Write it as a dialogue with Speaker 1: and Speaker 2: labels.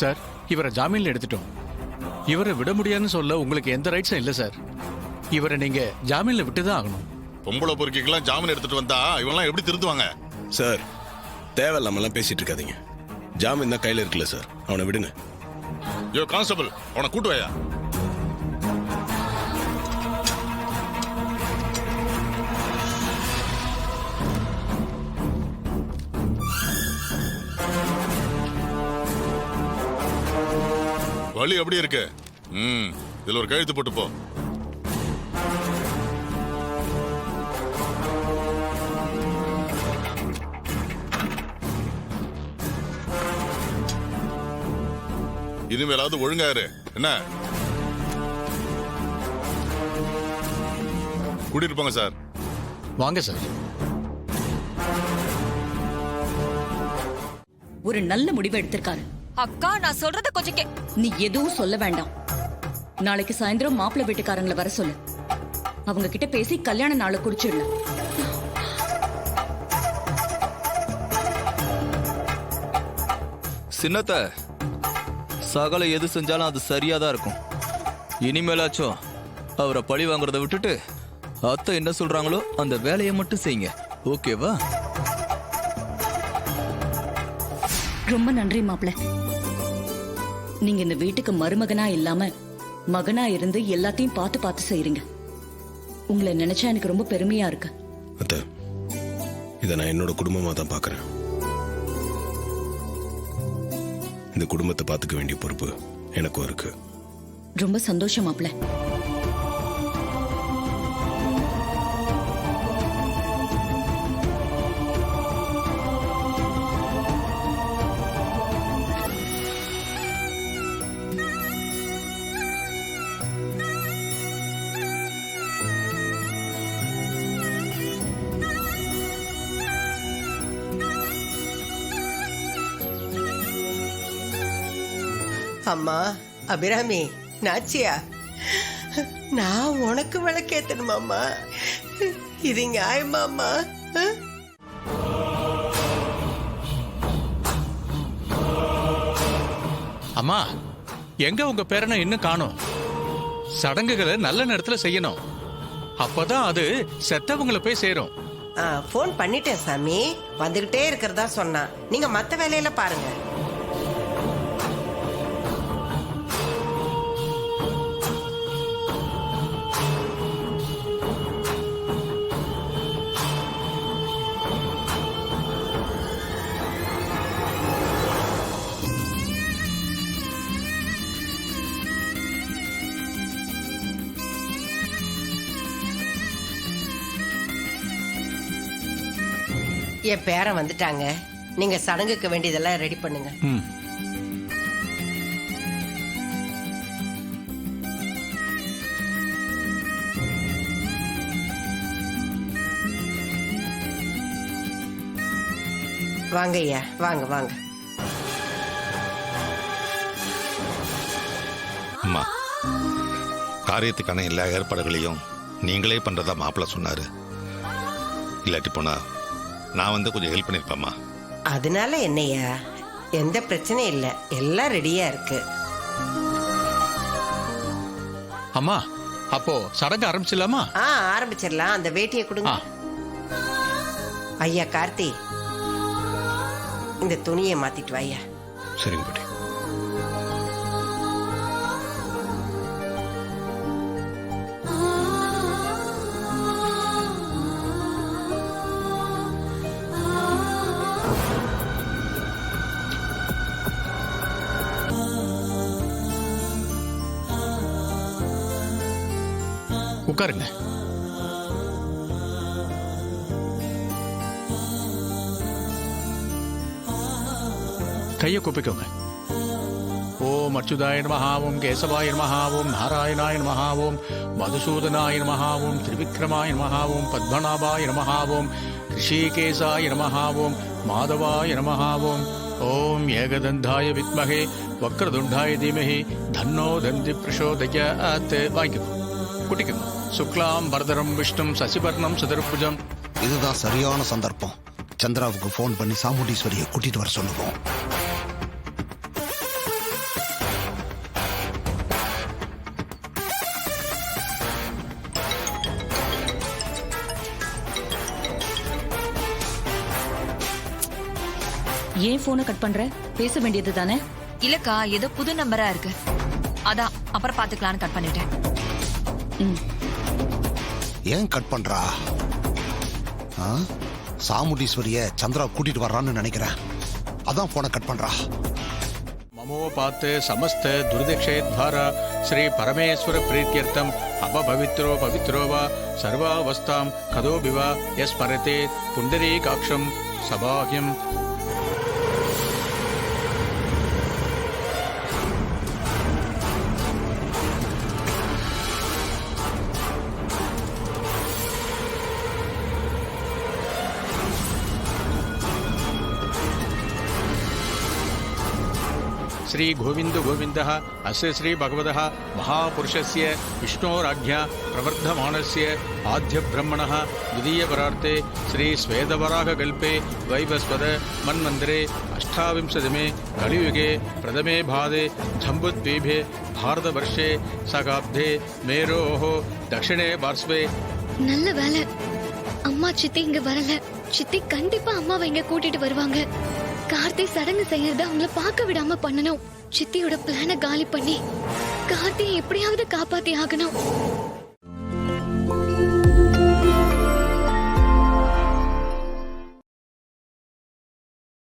Speaker 1: Sir, இவரை ஜாமீன்ல எடுத்துட்டோம். இவரை விட முடியாதுன்னு சொல்ல உங்களுக்கு எந்த ரைட்ஸும் இல்லை சார். இவரை நீங்க ஜாமீன்ல விட்டுதான் ஆகணும்.
Speaker 2: பொம்பளை பொறுக்கிக்கெல்லாம் ஜாமீன் எடுத்துட்டு வந்தா இவெல்லாம் எப்படி திருத்துவாங்க?
Speaker 3: சார், தேவையில்லாமலாம் பேசிட்டு இருக்காதீங்க. ஜாமீன் தான் கையில இருக்குல்ல சார், அவனை விடுங்க.
Speaker 2: யோ கான்ஸ்டபிள், அவனை கூட்டு வாயா. வழி எப்படி இருக்கு? இதுல ஒரு கழுத்து போட்டு போ. இனிமேலாவது ஒழுங்காரு. என்ன கூட்டிட்டு போங்க சார்.
Speaker 1: வாங்க சார்.
Speaker 4: ஒரு நல்ல முடிவு எடுத்திருக்காரு.
Speaker 5: அக்கா, நான் சொல்றத கொஞ்சம்
Speaker 4: நீ எதுவும் சொல்ல வேண்டாம். நாளைக்கு சாயந்தரம் மாப்பிள்ளை வீட்டுக்காரங்களை வர சொல்லு. அவங்க கிட்ட பேசி கல்யாண நாளை குறிச்சிடலாம்.
Speaker 6: சின்னத்த சகல எது செஞ்சாலும் அது சரியா தான் இருக்கும். இனிமேலாச்சும் அவரை பழி வாங்குறத விட்டுட்டு அத்தை என்ன சொல்றாங்களோ அந்த வேலையை மட்டும் செய்யுங்க. ஓகேவா?
Speaker 4: ரொம்ப நன்றி மாப்பிள்ளை. நீங்க இந்த வீட்டுக்கு மருமகனா இல்லாம மகனா இருந்து எல்லாத்தையும் பார்த்து பார்த்து செய்றீங்க. உங்களை நினைச்சா எனக்கு ரொம்ப பெருமையா இருக்கு.
Speaker 3: அத்தை, இதை நான் என்னோட குடும்பமா தான் பாக்குறேன். இந்த குடும்பத்தை பார்த்துக்க வேண்டிய பொறுப்பு எனக்கும் இருக்கு.
Speaker 4: ரொம்ப சந்தோஷம் மாப்பிள்ளை.
Speaker 7: அம்மா அபிராமி, நாச்சியா, நான் உனக்கு விளக்கேத்தணுமாம்மா? இது நியாயமாம்மா?
Speaker 1: அம்மா, எங்க உங்க பேரனை இன்னும் காணோம்? சடங்குகளை நல்ல நேரத்துல செய்யணும். அப்பதான் அது செத்தவங்களை போய் சேரும்.
Speaker 7: போன் பண்ணிட்டேன் சாமி, வந்துகிட்டே இருக்கிறதா சொன்னா. நீங்க மத்த வேலையில பாருங்க. என் பேரன் வந்துட்டாங்க. நீங்க சடங்குக்கு வேண்டியதெல்லாம் ரெடி பண்ணுங்க. வாங்க ஐயா, வாங்க வாங்க.
Speaker 8: அம்மா, காரியத்துக்கான எல்லா ஏற்பாடுகளையும் நீங்களே பண்றதா மாப்பிள்ள சொன்னாரு. இல்லாட்டி போனா நான் வந்து கொஞ்சம் ஹெல்ப் பண்ணிருப்பேம்மா.
Speaker 7: அதனால என்னையா, எந்த பிரச்சனையும் இல்ல, எல்லாம் ரெடியா இருக்கு.
Speaker 1: அம்மா, அப்போ சடங்கு ஆரம்பிச்சிடலாமா?
Speaker 7: ஆரம்பிச்சிடலாம். அந்த வேட்டியை கொடுங்க. ஐயா கார்த்தி, இந்த துணியை மாத்திட்டு வாயா.
Speaker 3: சரிங்க பாட்டி.
Speaker 1: உட்காருங்க. கையை கூப்பிக்கோங்க. ஓம் அச்சுதாய நமஹ, ஓம் கேசவாய நமஹ, ஓம் நாராயணாய நமஹ, ஓம் மதுசூதனாய நமஹ, ஓம் திரிவிக்ரமாய நமஹ, ஓம் பத்மநாபாய நமஹ, ஓம் ரிஷிகேசாய நமஹ, ஓம் மாதவாய நமஹ, ஓம் ஏகதந்தாய வித்மஹே வக்ரதுண்டாய தீமஹி தன்னோ தந்தி பிரசோதயாத். வாங்கிக்கோ, குட்டிக்கோங்க. சுக்லாம் பரதரம் விஷ்ணும் சசிவர்ணம் சதுர்புஜம்.
Speaker 9: இதுதான் சரியான சந்தர்ப்பம். சந்திராவுக்கு போன் பண்ணி சாமுண்டீஸ்வரியை கூட்டிட்டு வர சொல்லுவோம்.
Speaker 4: ஏன் போனை கட் பண்ற? பேச வேண்டியது தானே?
Speaker 5: இல்லக்கா ஏதோ புது நம்பரா இருக்கு, அதான் அப்புறம் பாத்துக்கலாம்னு கட் பண்ணிட்டேன்.
Speaker 9: ஏன் கட் பண்றா? ஆ? சாமுண்டீஸ்வரிய சந்திரா கூட்டிட்டு வர்றான்னு நினைக்கிறேன், அதான் போனை கட் பண்றா.
Speaker 1: ममोपाते समस्त दुर्दक्षेद्वारा श्री परमेश्वर प्रीत्यर्थम अपपवित्रो पवित्रो वा सर्वावस्थां कदोऽपि वा यस्मरते पुण्डरीकाक्षं सबाह्यम्. श्री गोविंद गोविंदः अस्य श्री भगवतः महापुरुषस्य विष्णोराज्ञा प्रवर्धमानस्य आद्य ब्रह्मणः द्वितीयपरार्थे श्री श्वेतवराहकल्पे वैवस्वत मन्वन्तरे अष्टाविंशतिमे कलियुगे प्रथमे भादे जम्बुद्वीपे भारतवर्षे सगाब्दे मेरोः दक्षिणे पार्श्वे.
Speaker 10: நல்ல வேலை அம்மா சித்தி இங்க வரல. சித்தி கண்டிப்பா அம்மாவை இங்க கூட்டிட்டு வருவாங்க. கார்த்தி சடங்கு செய்யறத அவங்கள பார்க்க விடாம பண்ணணும். சித்தியோட பிளான காலி பண்ணி கார்த்தியை எப்படியாவது காப்பாத்தி ஆகணும்.